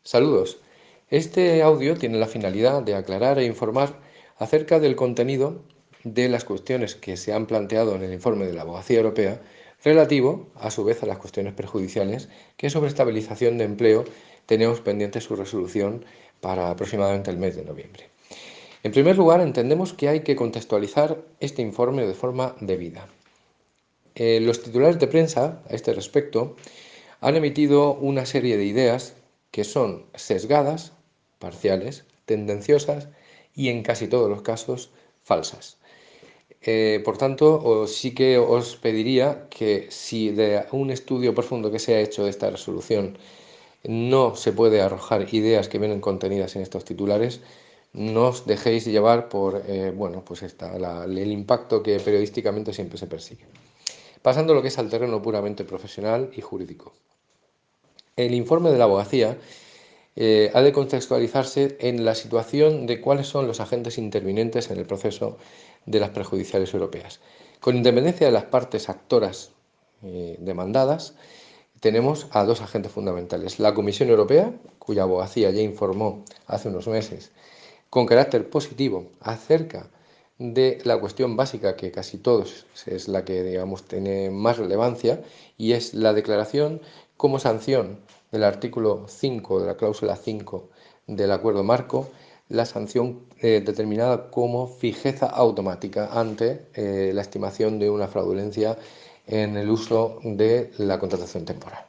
Saludos. Este audio tiene la finalidad de aclarar e informar acerca del contenido de las cuestiones que se han planteado en el informe de la Abogacía Europea relativo, a su vez, a las cuestiones perjudiciales que sobre estabilización de empleo tenemos pendiente su resolución para aproximadamente el mes de noviembre. En primer lugar, entendemos que hay que contextualizar este informe de forma debida. Los titulares de prensa a este respecto han emitido una serie de ideas que son sesgadas, parciales, tendenciosas y en casi todos los casos falsas. Por tanto, sí que os pediría que si de un estudio profundo que se ha hecho de esta resolución no se puede arrojar ideas que vienen contenidas en estos titulares, no os dejéis llevar por el impacto que periodísticamente siempre se persigue. Pasando a lo que es al terreno puramente profesional y jurídico. El informe de la abogacía ha de contextualizarse en la situación de cuáles son los agentes intervinientes en el proceso de las prejudiciales europeas. Con independencia de las partes actoras demandadas, tenemos a dos agentes fundamentales. La Comisión Europea, cuya abogacía ya informó hace unos meses con carácter positivo acerca de la cuestión básica que casi todos es la que, digamos, tiene más relevancia, y es la declaración como sanción del artículo 5 de la cláusula 5 del acuerdo marco, la sanción determinada como fijeza automática ante la estimación de una fraudulencia en el uso de la contratación temporal.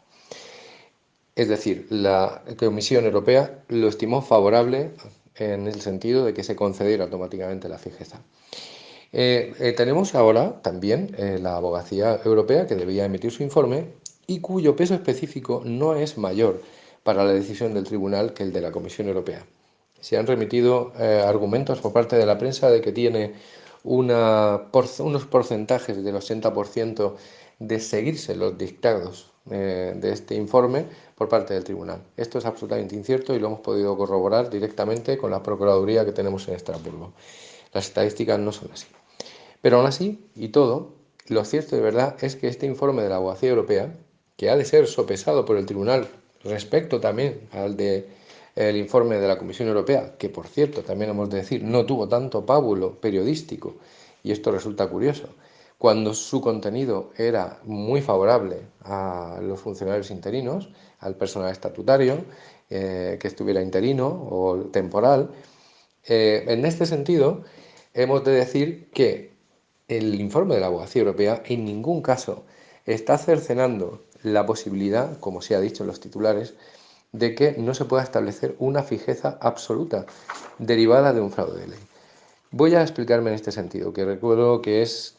Es decir, la Comisión Europea lo estimó favorable en el sentido de que se concediera automáticamente la fijeza. Tenemos ahora también la Abogacía Europea, que debía emitir su informe y cuyo peso específico no es mayor para la decisión del Tribunal que el de la Comisión Europea. Se han remitido argumentos por parte de la prensa de que tiene unos porcentajes del 80% de seguirse los dictados de este informe por parte del Tribunal. Esto es absolutamente incierto y lo hemos podido corroborar directamente con la Procuraduría que tenemos en Estrasburgo. Las estadísticas no son así. Pero aún así, y todo, lo cierto de verdad es que este informe de la Abogacía Europea, que ha de ser sopesado por el Tribunal respecto también al del informe de la Comisión Europea, que por cierto, también hemos de decir, no tuvo tanto pábulo periodístico, y esto resulta curioso, cuando su contenido era muy favorable a los funcionarios interinos, al personal estatutario, que estuviera interino o temporal. En este sentido, hemos de decir que el informe de la Abogacía Europea en ningún caso está cercenando la posibilidad, como se ha dicho en los titulares, de que no se pueda establecer una fijeza absoluta derivada de un fraude de ley. Voy a explicarme en este sentido, que recuerdo que es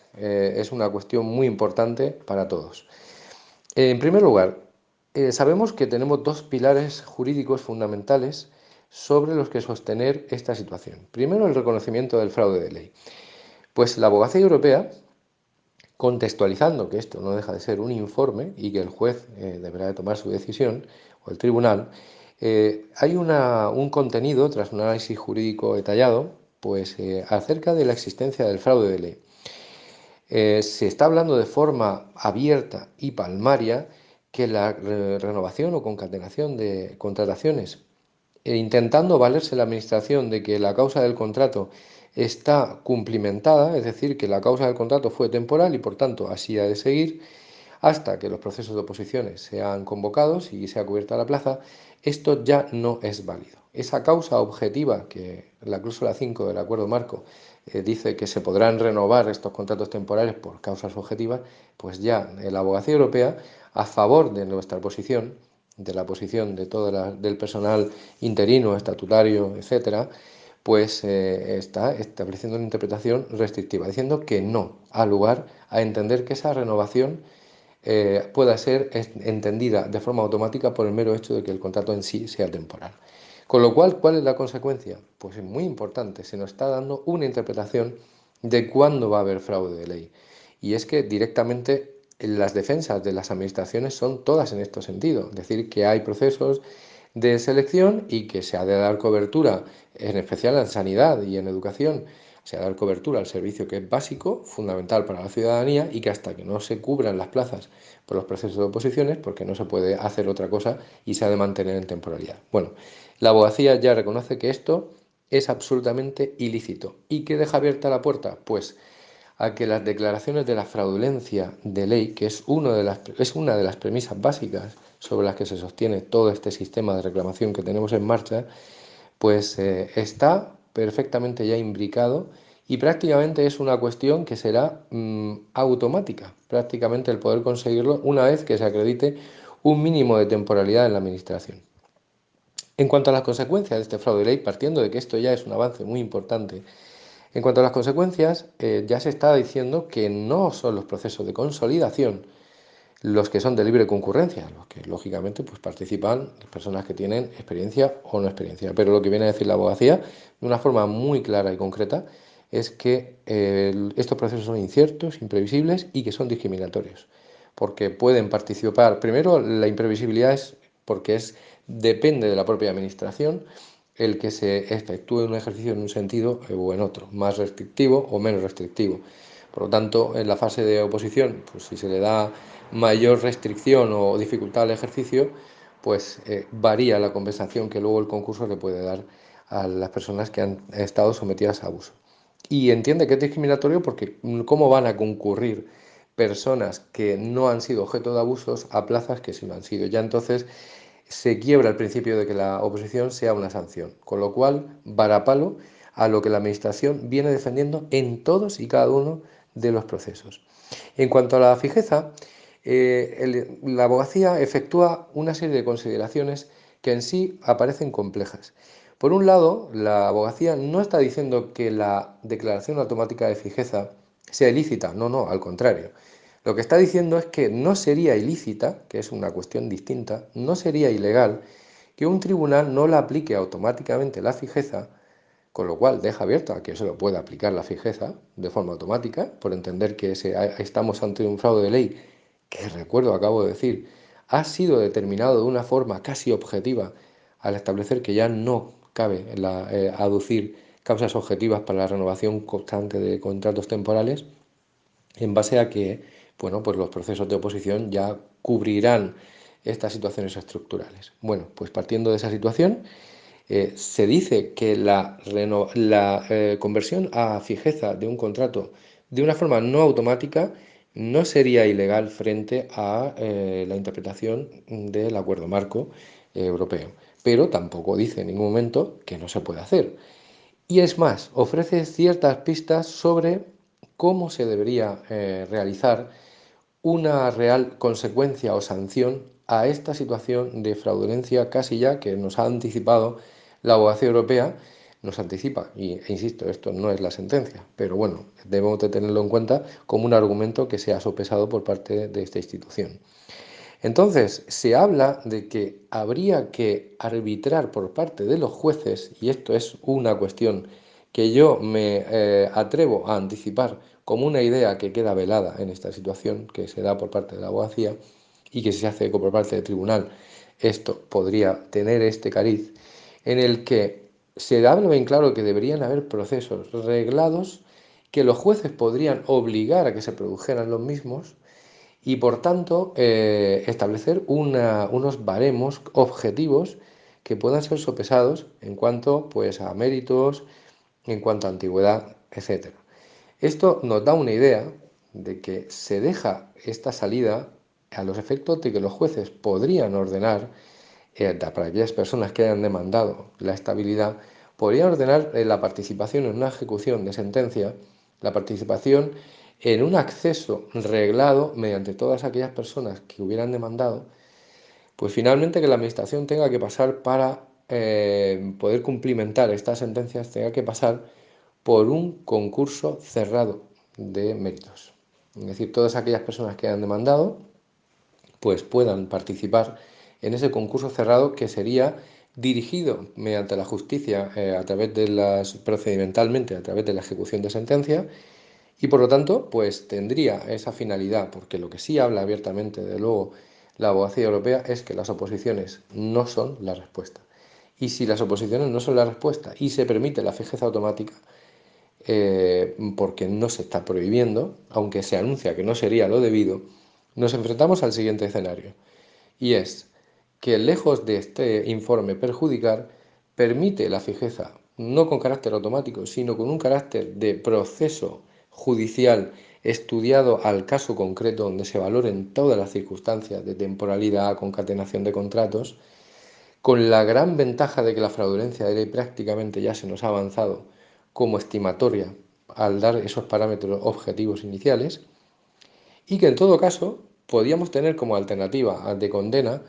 una cuestión muy importante para todos. En primer lugar, sabemos que tenemos dos pilares jurídicos fundamentales sobre los que sostener esta situación. Primero, el reconocimiento del fraude de ley. Pues la Abogacía Europea, contextualizando que esto no deja de ser un informe y que el juez deberá de tomar su decisión, o el tribunal, hay un contenido, tras un análisis jurídico detallado, pues acerca de la existencia del fraude de ley. Se está hablando de forma abierta y palmaria que la renovación o concatenación de contrataciones, intentando valerse la Administración de que la causa del contrato está cumplimentada, es decir, que la causa del contrato fue temporal y por tanto así ha de seguir, hasta que los procesos de oposiciones sean convocados y sea cubierta la plaza, esto ya no es válido. Esa causa objetiva que la cláusula 5 del acuerdo marco dice que se podrán renovar estos contratos temporales por causas objetivas, pues ya la Abogacía Europea, a favor de nuestra posición, de la posición de del personal interino, estatutario, etcétera, pues está estableciendo una interpretación restrictiva, diciendo que no ha lugar a entender que esa renovación pueda ser entendida de forma automática por el mero hecho de que el contrato en sí sea temporal. Con lo cual, ¿cuál es la consecuencia? Pues es muy importante, se nos está dando una interpretación de cuándo va a haber fraude de ley. Y es que directamente las defensas de las administraciones son todas en este sentido, es decir, que hay procesos de selección y que se ha de dar cobertura, en especial en sanidad y en educación, o sea, dar cobertura al servicio que es básico, fundamental para la ciudadanía y que hasta que no se cubran las plazas por los procesos de oposiciones, porque no se puede hacer otra cosa y se ha de mantener en temporalidad. Bueno, la abogacía ya reconoce que esto es absolutamente ilícito. ¿Y qué deja abierta la puerta? Pues a que las declaraciones de la fraudulencia de ley, que es una de las premisas básicas sobre las que se sostiene todo este sistema de reclamación que tenemos en marcha, pues está perfectamente ya imbricado y prácticamente es una cuestión que será automática, prácticamente el poder conseguirlo una vez que se acredite un mínimo de temporalidad en la administración. En cuanto a las consecuencias de este fraude de ley, partiendo de que esto ya es un avance muy importante, en cuanto a las consecuencias, ya se está diciendo que no son los procesos de consolidación los que son de libre concurrencia, los que lógicamente pues participan personas que tienen experiencia o no experiencia. Pero lo que viene a decir la abogacía de una forma muy clara y concreta es que estos procesos son inciertos, imprevisibles y que son discriminatorios. Porque pueden participar, primero la imprevisibilidad es porque depende de la propia administración el que se efectúe un ejercicio en un sentido o en otro, más restrictivo o menos restrictivo. Por lo tanto, en la fase de oposición, pues si se le da mayor restricción o dificultad al ejercicio, pues varía la compensación que luego el concurso le puede dar a las personas que han estado sometidas a abuso. Y entiende que es discriminatorio porque ¿cómo van a concurrir personas que no han sido objeto de abusos a plazas que sí lo han sido? Ya entonces se quiebra el principio de que la oposición sea una sanción, con lo cual varapalo a lo que la Administración viene defendiendo en todos y cada uno de los procesos. En cuanto a la fijeza, la abogacía efectúa una serie de consideraciones que en sí aparecen complejas. Por un lado, la abogacía no está diciendo que la declaración automática de fijeza sea ilícita, no, no, al contrario. Lo que está diciendo es que no sería ilícita, que es una cuestión distinta, no sería ilegal que un tribunal no la aplique automáticamente la fijeza, con lo cual deja abierto a que se lo pueda aplicar la fijeza de forma automática, por entender que estamos ante un fraude de ley que, recuerdo, acabo de decir, ha sido determinado de una forma casi objetiva al establecer que ya no cabe aducir causas objetivas para la renovación constante de contratos temporales, en base a que, bueno, pues los procesos de oposición ya cubrirán estas situaciones estructurales. Bueno, pues partiendo de esa situación, se dice que la conversión a fijeza de un contrato de una forma no automática no sería ilegal frente a la interpretación del acuerdo marco europeo, pero tampoco dice en ningún momento que no se puede hacer. Y es más, ofrece ciertas pistas sobre cómo se debería realizar una real consecuencia o sanción a esta situación de fraudulencia casi ya que nos ha anticipado la abogacía europea, nos anticipa, e insisto, esto no es la sentencia, pero bueno, debemos de tenerlo en cuenta como un argumento que sea sopesado por parte de esta institución. Entonces, se habla de que habría que arbitrar por parte de los jueces, y esto es una cuestión que yo me atrevo a anticipar como una idea que queda velada en esta situación, que se da por parte de la abogacía y que si se hace eco por parte del tribunal, esto podría tener este cariz, en el que se habla bien claro que deberían haber procesos reglados que los jueces podrían obligar a que se produjeran los mismos y por tanto establecer unos baremos objetivos que puedan ser sopesados en cuanto pues, a méritos, en cuanto a antigüedad, etcétera. Esto nos da una idea de que se deja esta salida a los efectos de que los jueces podrían ordenar, para aquellas personas que hayan demandado la estabilidad, podrían ordenar la participación en una ejecución de sentencia, la participación en un acceso reglado mediante todas aquellas personas que hubieran demandado, pues finalmente que la administración tenga que pasar para poder cumplimentar estas sentencias, tenga que pasar por un concurso cerrado de méritos. Es decir, todas aquellas personas que hayan demandado, pues puedan participar en ese concurso cerrado que sería dirigido mediante la justicia a través de procedimentalmente a través de la ejecución de sentencia y por lo tanto pues tendría esa finalidad porque lo que sí habla abiertamente de luego la abogacía europea es que las oposiciones no son la respuesta y si las oposiciones no son la respuesta y se permite la fijeza automática porque no se está prohibiendo, aunque se anuncia que no sería lo debido, nos enfrentamos al siguiente escenario, y es que lejos de este informe perjudicar, permite la fijeza, no con carácter automático, sino con un carácter de proceso judicial estudiado al caso concreto, donde se valoren todas las circunstancias de temporalidad, concatenación de contratos, con la gran ventaja de que la fraudulencia de ley prácticamente ya se nos ha avanzado como estimatoria al dar esos parámetros objetivos iniciales, y que en todo caso podíamos tener como alternativa de condena,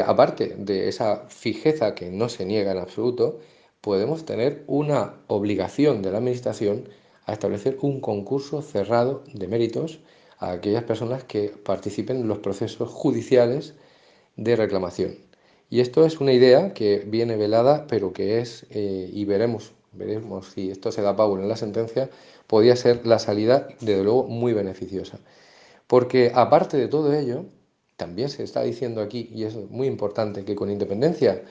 aparte de esa fijeza que no se niega en absoluto, podemos tener una obligación de la Administración a establecer un concurso cerrado de méritos a aquellas personas que participen en los procesos judiciales de reclamación. Y esto es una idea que viene velada, pero que es, y veremos si esto se da paulo en la sentencia, podría ser la salida, desde luego, muy beneficiosa. Porque aparte de todo ello, también se está diciendo aquí, y es muy importante, que con independencia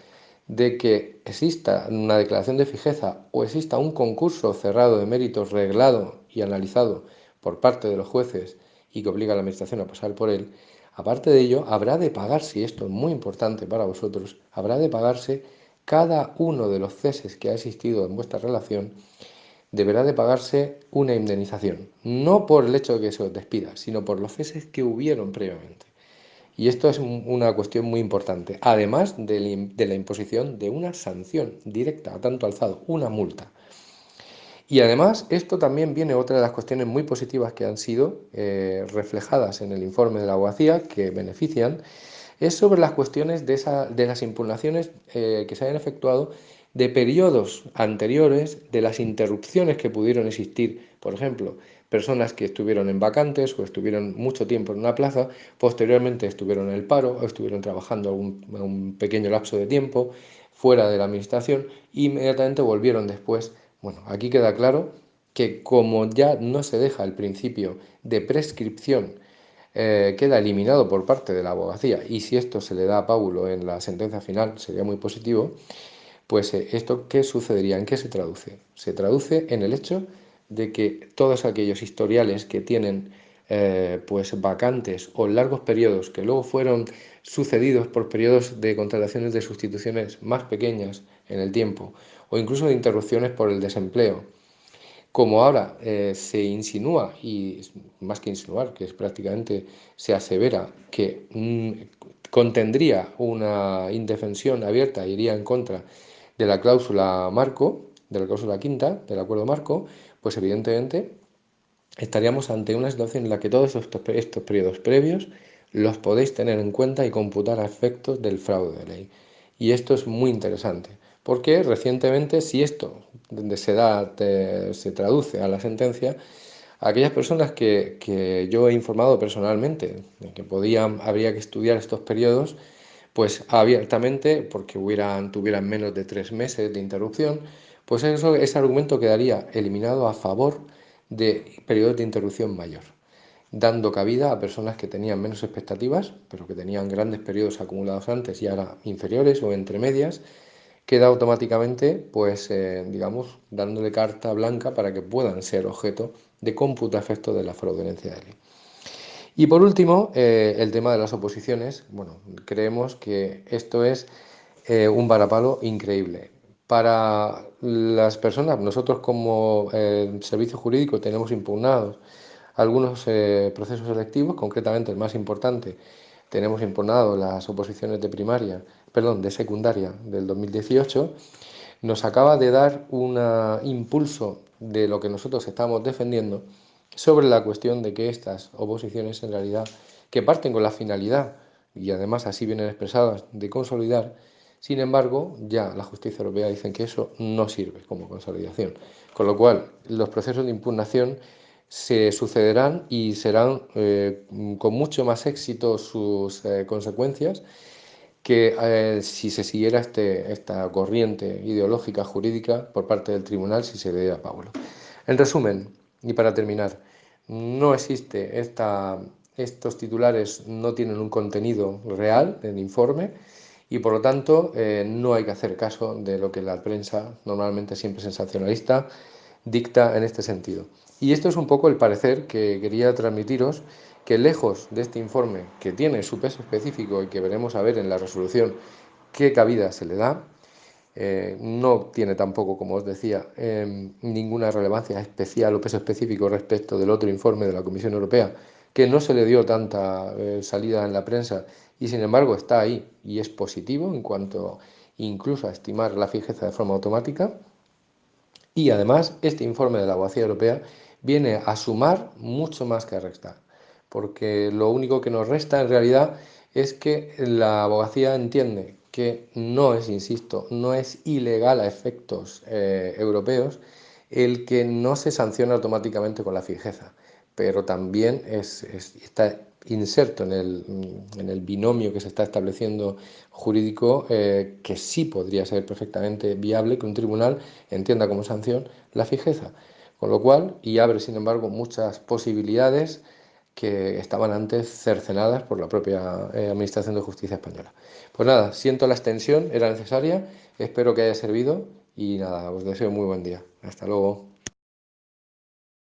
de que exista una declaración de fijeza o exista un concurso cerrado de méritos reglado y analizado por parte de los jueces y que obliga a la Administración a pasar por él, aparte de ello, habrá de pagarse, y esto es muy importante para vosotros, habrá de pagarse cada uno de los ceses que ha existido en vuestra relación, deberá de pagarse una indemnización, no por el hecho de que se os despida, sino por los ceses que hubieron previamente. Y esto es una cuestión muy importante, además de la imposición de una sanción directa a tanto alzado, una multa. Y además, esto también viene otra de las cuestiones muy positivas que han sido reflejadas en el informe de la abogacía, que benefician, es sobre las cuestiones de las impugnaciones que se hayan efectuado de periodos anteriores, de las interrupciones que pudieron existir, por ejemplo, personas que estuvieron en vacantes o estuvieron mucho tiempo en una plaza, posteriormente estuvieron en el paro o estuvieron trabajando un pequeño lapso de tiempo fuera de la administración e inmediatamente volvieron después. Bueno, aquí queda claro que como ya no se deja el principio de prescripción, queda eliminado por parte de la abogacía, y si esto se le da a Paulo en la sentencia final sería muy positivo. Pues esto, ¿qué sucedería? ¿En qué se traduce? Se traduce en el hecho de que todos aquellos historiales que tienen pues vacantes o largos periodos que luego fueron sucedidos por periodos de contrataciones de sustituciones más pequeñas en el tiempo o incluso de interrupciones por el desempleo, como ahora se insinúa, y más que insinuar, que es prácticamente se asevera que contendría una indefensión abierta, iría en contra de la cláusula marco, de la cláusula quinta del acuerdo marco, pues evidentemente estaríamos ante una situación en la que todos estos periodos previos los podéis tener en cuenta y computar a efectos del fraude de ley. Y esto es muy interesante, porque recientemente, si esto se traduce a la sentencia, aquellas personas que yo he informado personalmente de que habría que estudiar estos periodos, pues abiertamente, porque tuvieran menos de 3 meses de interrupción, pues ese argumento quedaría eliminado a favor de periodos de interrupción mayor, dando cabida a personas que tenían menos expectativas, pero que tenían grandes periodos acumulados antes y ahora inferiores o entre medias, queda automáticamente, pues, digamos, dándole carta blanca para que puedan ser objeto de cómputo a efecto de la fraudulencia de ley. Y por último, el tema de las oposiciones. Bueno, creemos que esto es un varapalo increíble. Para las personas, nosotros como servicio jurídico tenemos impugnados algunos procesos selectivos, concretamente el más importante, tenemos impugnado las oposiciones de primaria, perdón, de secundaria del 2018, nos acaba de dar un impulso de lo que nosotros estamos defendiendo sobre la cuestión de que estas oposiciones en realidad, que parten con la finalidad, y además así vienen expresadas, de consolidar, sin embargo, ya la justicia europea dice que eso no sirve como consolidación. Con lo cual, los procesos de impugnación se sucederán y serán con mucho más éxito sus consecuencias que si se siguiera esta corriente ideológica jurídica por parte del tribunal, si se le diera a Paulo. En resumen, y para terminar, no existe estos titulares no tienen un contenido real del informe y por lo tanto no hay que hacer caso de lo que la prensa, normalmente siempre sensacionalista, dicta en este sentido. Y esto es un poco el parecer que quería transmitiros, que lejos de este informe, que tiene su peso específico y que veremos a ver en la resolución qué cabida se le da, no tiene tampoco, como os decía, ninguna relevancia especial o peso específico respecto del otro informe de la Comisión Europea, que no se le dio tanta salida en la prensa y sin embargo está ahí y es positivo en cuanto incluso a estimar la fijeza de forma automática. Y además, este informe de la Abogacía Europea viene a sumar mucho más que a restar, porque lo único que nos resta en realidad es que la abogacía entiende que no es, insisto, no es ilegal a efectos europeos el que no se sancione automáticamente con la fijeza, pero también está inserto en el binomio que se está estableciendo jurídico, que sí podría ser perfectamente viable que un tribunal entienda como sanción la fijeza. Con lo cual, y abre sin embargo muchas posibilidades que estaban antes cercenadas por la propia Administración de Justicia española. Pues nada, siento la extensión, era necesaria, espero que haya servido y nada, os deseo muy buen día. Hasta luego.